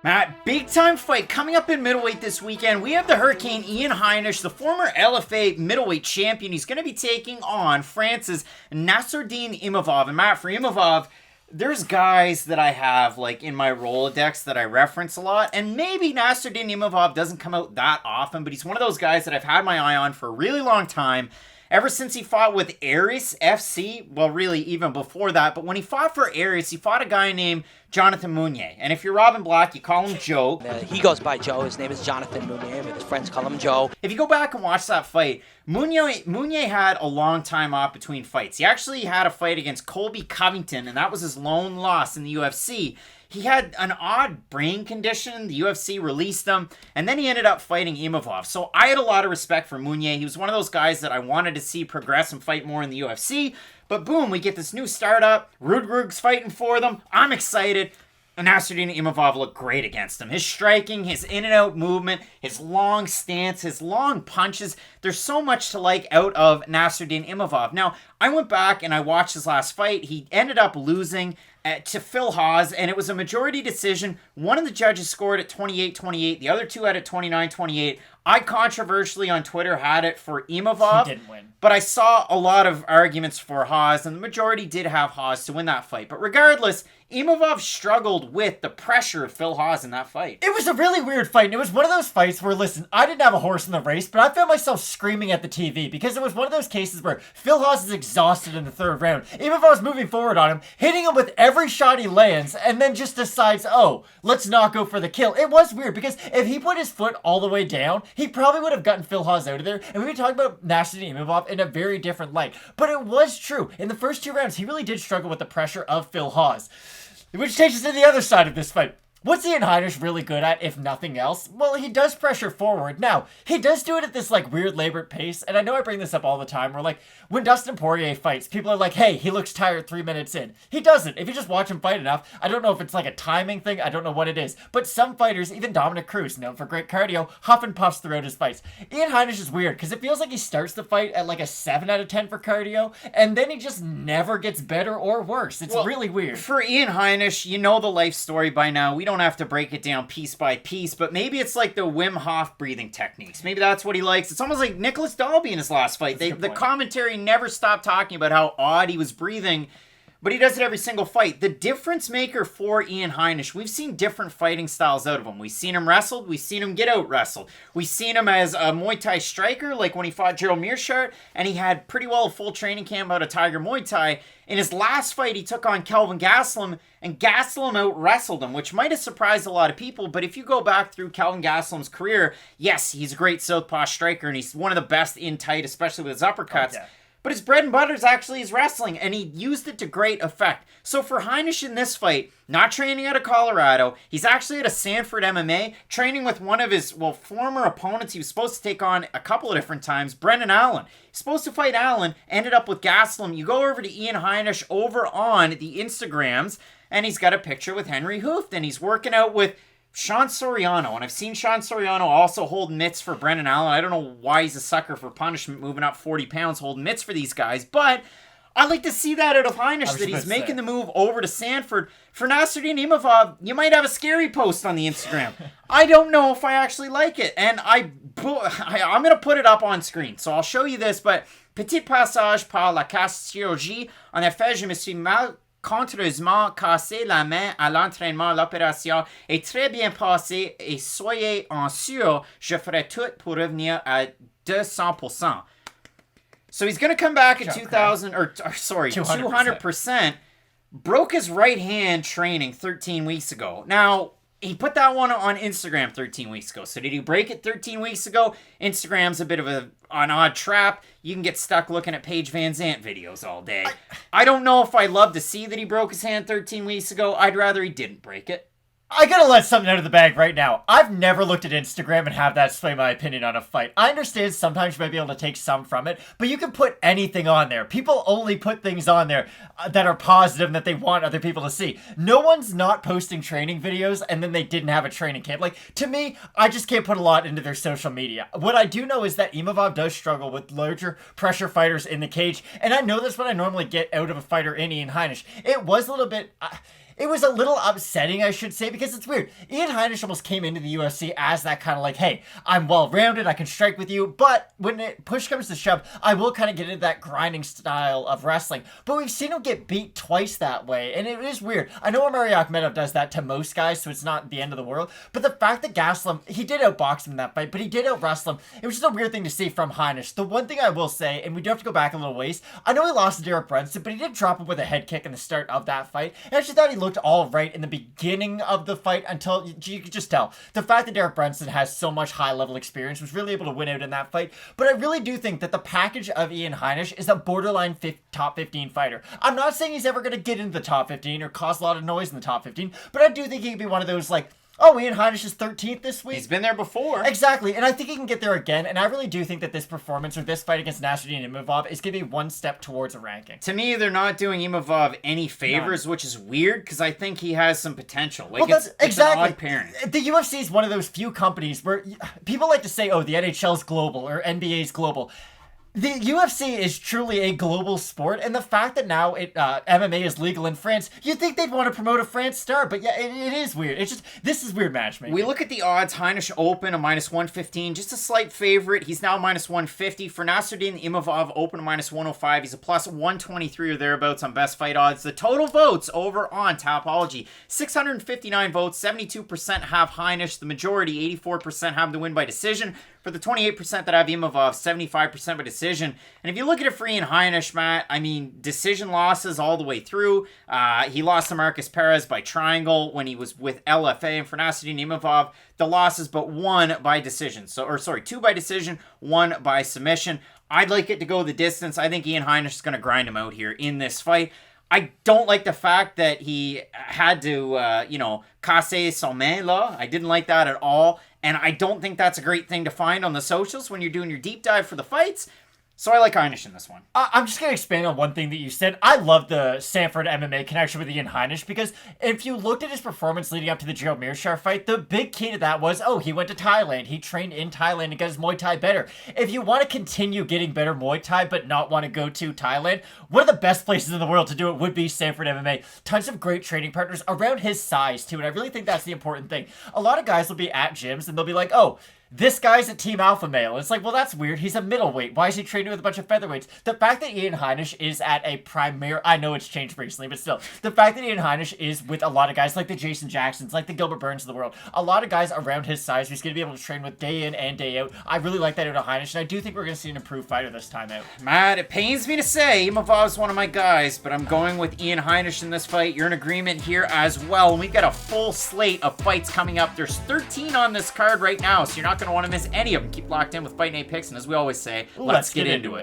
Matt, big time fight coming up in middleweight this weekend. We have the Hurricane Ian Heinisch, the former LFA middleweight champion. He's going to be taking on France's Nassourdine Imavov. And Matt, for Imavov, there's guys that I have like in my Rolodex that I reference a lot. And maybe Nassourdine Imavov doesn't come out that often, but he's one of those guys that I've had my eye on for a really long time. Ever since he fought with Arce FC, well, really, even before that, but when he fought for Arce, he fought a guy named Jonathan Meunier. And if you're Robin Black, you call him Joe. He goes by Joe. His name is Jonathan Meunier, but his friends call him Joe. If you go back and watch that fight, Meunier had a long time off between fights. He actually had a fight against Colby Covington, and that was his lone loss in the UFC. He had an odd brain condition. The UFC released him, and then he ended up fighting Imavov. So I had a lot of respect for Meunier. He was one of those guys that I wanted to see progress and fight more in the UFC. But boom, we get this new startup. Rudrug's fighting for them. I'm excited. And Nassourdine Imavov looked great against him. His striking, his in and out movement, his long stance, his long punches. There's so much to like out of Nassourdine Imavov. Now, I went back and I watched his last fight. He ended up losing to Phil Hawes, and it was a majority decision. One of the judges scored at 28-28. The other two had it 29-28. I controversially on Twitter had it for Imavov. He didn't win. But I saw a lot of arguments for Hawes, and the majority did have Hawes to win that fight. But regardless, Imavov struggled with the pressure of Phil Hawes in that fight. It was a really weird fight, and it was one of those fights where, listen, I didn't have a horse in the race, but I found myself screaming at the TV because it was one of those cases where Phil Hawes is exhausted in the third round. Imavov's moving forward on him, hitting him with every shot he lands, and then just decides, oh, let's not go for the kill. It was weird because if he put his foot all the way down, he probably would have gotten Phil Hawes out of there, and we'd be talking about Nassourdine Imavov in a very different light. But it was true. In the first two rounds, he really did struggle with the pressure of Phil Hawes. Which takes us to the other side of this fight. What's Ian Heinisch really good at, if nothing else? Well, he does pressure forward. Now, he does do it at this, like, weird labored pace, and I know I bring this up all the time, where, like, when Dustin Poirier fights, people are like, hey, he looks tired 3 minutes in. He doesn't. If you just watch him fight enough, I don't know if it's, like, a timing thing, I don't know what it is, but some fighters, even Dominic Cruz, known for great cardio, huff and puffs throughout his fights. Ian Heinisch is weird, because it feels like he starts the fight at, like, a 7 out of 10 for cardio, and then he just never gets better or worse. It's really weird. For Ian Heinisch, you know the life story by now. We don't have to break it down piece by piece, but maybe it's like the Wim Hof breathing techniques. Maybe that's what he likes. It's almost like Nicholas Dalby in his last fight. The commentary never stopped talking about how odd he was breathing, but he does it every single fight. The difference maker for Ian Heinisch, we've seen different fighting styles out of him. We've seen him wrestled. We've seen him get out wrestled. We've seen him as a Muay Thai striker, like when he fought Gerald Meerschaert, and he had pretty well a full training camp out of Tiger Muay Thai. In his last fight, he took on Kelvin Gastelum, and Gastelum out-wrestled him, which might have surprised a lot of people, but if you go back through Kelvin Gastelum's career, yes, he's a great southpaw striker, and he's one of the best in tight, especially with his uppercuts. Oh, yeah. But his bread and butter is actually his wrestling, and he used it to great effect. So for Heinisch in this fight, not training out of Colorado, he's actually at a Sanford MMA, training with one of his, former opponents he was supposed to take on a couple of different times, Brendan Allen. He's supposed to fight Allen, ended up with Gastelum. You go over to Ian Heinisch over on the Instagrams, and he's got a picture with Henry Hooft, and he's working out with Sean Soriano, and I've seen Sean Soriano also hold mitts for Brendan Allen. I don't know why he's a sucker for punishment, moving up 40 pounds, holding mitts for these guys, but I'd like to see that out of Heinisch, that he's making the move over to Sanford. For Nassourdine Imavov, you might have a scary post on the Instagram. I don't know if I actually like it, and I'm going to put it up on screen, so I'll show you this, but petit passage par la casse chirurgie, en effet, je me suis contreusement cassé la main à l'entraînement. L'opération est très bien passée et soyez en sûr, je ferai tout pour revenir à 200%. So he's going to come back at 200%. Broke his right hand training 13 weeks ago. Now, he put that one on Instagram 13 weeks ago. So did he break it 13 weeks ago? Instagram's a bit of an odd trap. You can get stuck looking at Paige Van Zandt videos all day. I don't know if I love to see that he broke his hand 13 weeks ago. I'd rather he didn't break it. I gotta let something out of the bag right now. I've never looked at Instagram and have that sway my opinion on a fight. I understand sometimes you might be able to take some from it, but you can put anything on there. People only put things on there that are positive and that they want other people to see. No one's not posting training videos and then they didn't have a training camp. Like, to me, I just can't put a lot into their social media. What I do know is that Imavov does struggle with larger pressure fighters in the cage, and I know that's what I normally get out of a fighter in Ian Heinisch. It was a little bit... it was a little upsetting, I should say, because it's weird. Ian Heinisch almost came into the UFC as that kind of like, hey, I'm well-rounded, I can strike with you, but when push comes to shove, I will kind of get into that grinding style of wrestling. But we've seen him get beat twice that way, and it is weird. I know Omari Akhmedov does that to most guys, so it's not the end of the world, but the fact that Gaslam, he did outbox him in that fight, but he did out-wrestle him. It was just a weird thing to see from Heinisch. The one thing I will say, and we do have to go back a little ways, I know he lost to Derek Brunson, but he did drop him with a head kick in the start of that fight. And I actually thought he looked all right in the beginning of the fight until you could just tell. The fact that Derek Brunson has so much high-level experience was really able to win out in that fight. But I really do think that the package of Ian Heinisch is a borderline top 15 fighter. I'm not saying he's ever going to get into the top 15 or cause a lot of noise in the top 15, but I do think he could be one of those, like, oh, Ian Heinisch is 13th this week. He's been there before. Exactly, and I think he can get there again, and I really do think that this performance or this fight against Nassourdine Imavov is going to be one step towards a ranking. To me, they're not doing Imavov any favors, which is weird, because I think he has some potential. Like, well, it's an odd pairing. The UFC is one of those few companies where people like to say, oh, the NHL's global or NBA's global. The UFC is truly a global sport, and the fact that now MMA is legal in France, you'd think they'd want to promote a France star, but yeah, it is weird. It's just, this is weird matchmaking. We look at the odds. Heinisch open, a -115, just a slight favorite. He's now -150. For Nassourdine Imavov, open, a -105. He's a +123 or thereabouts on best fight odds. The total votes over on Tapology, 659 votes, 72% have Heinisch. The majority, 84%, have the win by decision. For the 28% that have Imavov, 75% by decision. And if you look at it for Ian Heinisch, Matt, I mean, decision losses all the way through. He lost to Marcus Perez by triangle when he was with LFA. And for Nassourdine Imavov, the losses but one by decision. Two by decision, one by submission. I'd like it to go the distance. I think Ian Heinisch is going to grind him out here in this fight. I don't like the fact that he had to, casser son main là. I didn't like that at all. And I don't think that's a great thing to find on the socials when you're doing your deep dive for the fights. So I like Heinisch in this one. I'm just going to expand on one thing that you said. I love the Sanford MMA connection with Ian Heinisch because if you looked at his performance leading up to the Gerald Mearshart fight, the big key to that was, he went to Thailand. He trained in Thailand and got his Muay Thai better. If you want to continue getting better Muay Thai but not want to go to Thailand, one of the best places in the world to do it would be Sanford MMA. Tons of great training partners around his size too, and I really think that's the important thing. A lot of guys will be at gyms and they'll be like, this guy's a Team Alpha Male. It's like, well, that's weird. He's a middleweight. Why is he training with a bunch of featherweights? The fact that Ian Heinisch is at a primary... I know it's changed recently, but still. The fact that Ian Heinisch is with a lot of guys like the Jason Jacksons, like the Gilbert Burns of the world. A lot of guys around his size he's going to be able to train with day in and day out. I really like that out of Heinisch, and I do think we're going to see an improved fighter this time out. Matt, it pains me to say Imavov's one of my guys, but I'm going with Ian Heinisch in this fight. You're in agreement here as well. And we've got a full slate of fights coming up. There's 13 on this card right now, so you're not going to want to miss any of them. Keep locked in with Fight Night Picks, and as we always say, let's get into it.